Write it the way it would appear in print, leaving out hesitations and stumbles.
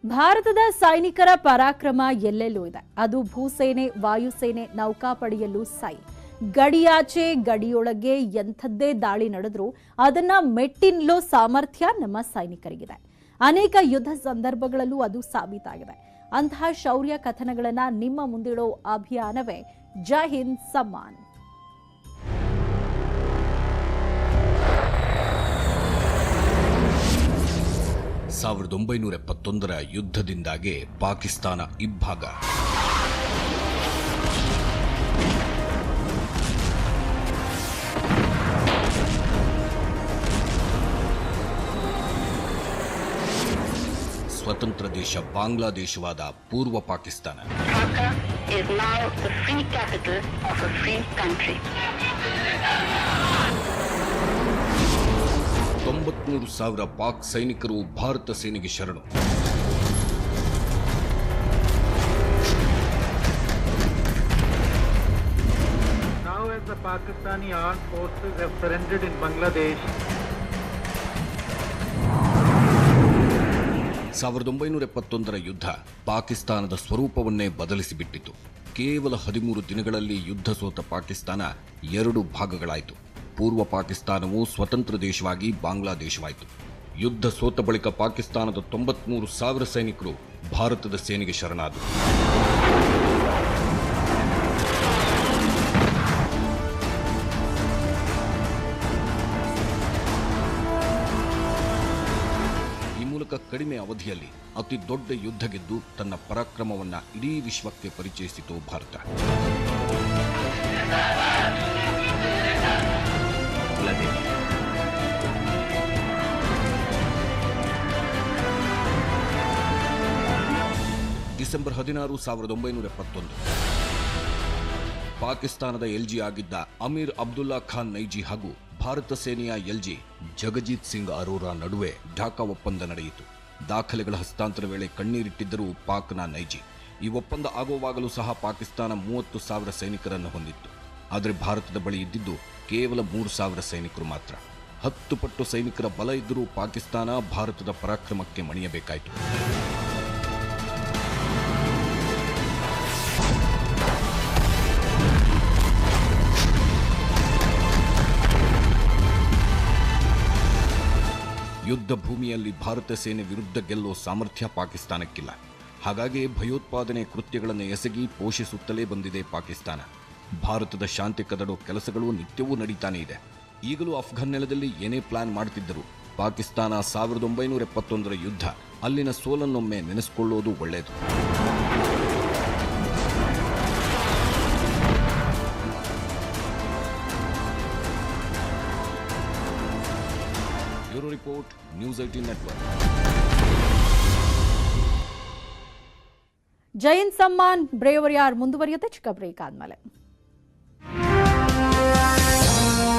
ಭಾರತದ ಸೈನಿಕರ ಪರಾಕ್ರಮ ಎಲ್ಲೆಲ್ಲೂ ಇದೆ. ಅದು ಭೂಸೇನೆ, ವಾಯುಸೇನೆ, ನೌಕಾಪಡೆಯಲ್ಲೂ ಸೈ. ಗಡಿಯಾಚೆ ಗಡಿಯೊಳಗೆ ಎಂಥದ್ದೇ ದಾಳಿ ನಡೆದ್ರೂ ಅದನ್ನ ಮೆಟ್ಟಿನಿಲ್ಲೋ ಸಾಮರ್ಥ್ಯ ನಮ್ಮ ಸೈನಿಕರಿಗಿದೆ. ಅನೇಕ ಯುದ್ಧ ಸಂದರ್ಭಗಳಲ್ಲೂ ಅದು ಸಾಬೀತಾಗಿದೆ. ಅಂತಹ ಶೌರ್ಯ ಕಥನಗಳನ್ನ ನಿಮ್ಮ ಮುಂದಿಡೋ ಅಭಿಯಾನವೇ ಜೈ ಹಿಂದ್ ಸಮ್ಮಾನ್. ಸಾವಿರದ 1971ರ ಯುದ್ಧದಿಂದಾಗಿ ಪಾಕಿಸ್ತಾನ ಇಬ್ಬಾಗ. ಸ್ವತಂತ್ರ ದೇಶ ಬಾಂಗ್ಲಾದೇಶವಾದ ಪೂರ್ವ Pakistan. Dhaka is now the free capital of a free country. 93,000 Pak ಸೈನಿಕರು ಭಾರತ ಸೇನೆಗೆ ಶರಣು. Now as the Pakistani armed forces have surrendered in Bangladesh, 1971ರ ಯುದ್ಧ ಪಾಕಿಸ್ತಾನದ ಸ್ವರೂಪವನ್ನೇ ಬದಲಿಸಿಬಿಟ್ಟಿತು. ಕೇವಲ 13 ದಿನಗಳಲ್ಲಿ ಯುದ್ಧ ಸೋತ ಪಾಕಿಸ್ತಾನ 2 ಭಾಗಗಳಾಯಿತು. ಪೂರ್ವ ಪಾಕಿಸ್ತಾನವು ಸ್ವತಂತ್ರ ದೇಶವಾಗಿ ಬಾಂಗ್ಲಾದೇಶವಾಯಿತು. ಯುದ್ಧ ಸೋತ ಬಳಿಕ ಪಾಕಿಸ್ತಾನದ 93,000 ಸೈನಿಕರು ಭಾರತದ ಸೇನೆಗೆ ಶರಣಾದರು. ಈ ಮೂಲಕ ಕಡಿಮೆ ಅವಧಿಯಲ್ಲಿ ಅತಿ ದೊಡ್ಡ ಯುದ್ಧ ಗೆದ್ದು ತನ್ನ ಪರಾಕ್ರಮವನ್ನು ಇಡೀ ವಿಶ್ವಕ್ಕೆ ಪರಿಚಯಿಸಿತು ಭಾರತ. ಡಿಸೆಂಬರ್ 16, 1971 ಪಾಕಿಸ್ತಾನದ ಎಲ್ಜಿ ಆಗಿದ್ದ ಅಮೀರ್ ಅಬ್ದುಲ್ಲಾ ಖಾನ್ ನೈಜಿ ಹಾಗೂ ಭಾರತ ಸೇನೆಯ ಎಲ್ಜಿ ಜಗಜೀತ್ ಸಿಂಗ್ ಅರೋರಾ ನಡುವೆ ಢಾಕಾ ಒಪ್ಪಂದ ನಡೆಯಿತು. ದಾಖಲೆಗಳ ಹಸ್ತಾಂತರ ವೇಳೆ ಕಣ್ಣೀರಿಟ್ಟಿದ್ದರು ಪಾಕ್ನ ನೈಜಿ. ಈ ಒಪ್ಪಂದ ಆಗುವಾಗಲೂ ಸಹ ಪಾಕಿಸ್ತಾನ 30,000 ಸೈನಿಕರನ್ನು ಹೊಂದಿತ್ತು. ಆದರೆ ಭಾರತದ ಬಳಿ ಇದ್ದಿದ್ದು ಕೇವಲ 3,000 ಸೈನಿಕರು ಮಾತ್ರ. 10 ಪಟ್ಟು ಸೈನಿಕರ ಬಲ ಇದ್ದರೂ ಪಾಕಿಸ್ತಾನ ಭಾರತದ ಪರಾಕ್ರಮಕ್ಕೆ ಮಣಿಯಬೇಕಾಯಿತು. ಯುದ್ಧ ಭೂಮಿಯಲ್ಲಿ ಭಾರತ ಸೇನೆ ವಿರುದ್ಧ ಗೆಲ್ಲೋ ಸಾಮರ್ಥ್ಯ ಪಾಕಿಸ್ತಾನಕ್ಕಿಲ್ಲ. ಹಾಗಾಗಿ ಭಯೋತ್ಪಾದನೆ ಕೃತ್ಯಗಳನ್ನು ಎಸಗಿ ಪೋಷಿಸುತ್ತಲೇ ಬಂದಿದೆ ಪಾಕಿಸ್ತಾನ. ಭಾರತದ ಶಾಂತಿ ಕದಡೋ ಕೆಲಸಗಳು ನಿತ್ಯವೂ ನಡೀತಾನೆ ಇದೆ. ಈಗಲೂ ಅಫ್ಘಾನ್ ನೆಲದಲ್ಲಿ ಏನೇ ಪ್ಲಾನ್ ಮಾಡ್ತಿದ್ದರು ಪಾಕಿಸ್ತಾನ 1971ರ ಯುದ್ಧ ಅಲ್ಲಿನ ಸೋಲನ್ನೊಮ್ಮೆ ನೆನೆಸಿಕೊಳ್ಳೋದು ಒಳ್ಳೆಯದು. Bureau report, news 18 network. Jai Hind Samman ಬ್ರೇವರಿಯಾರ್ ಮುಂದುವರಿಯುತ್ತೆ ಚಿಕ್ಕ ಬ್ರೇಕ್ ಆದ್ಮೇಲೆ.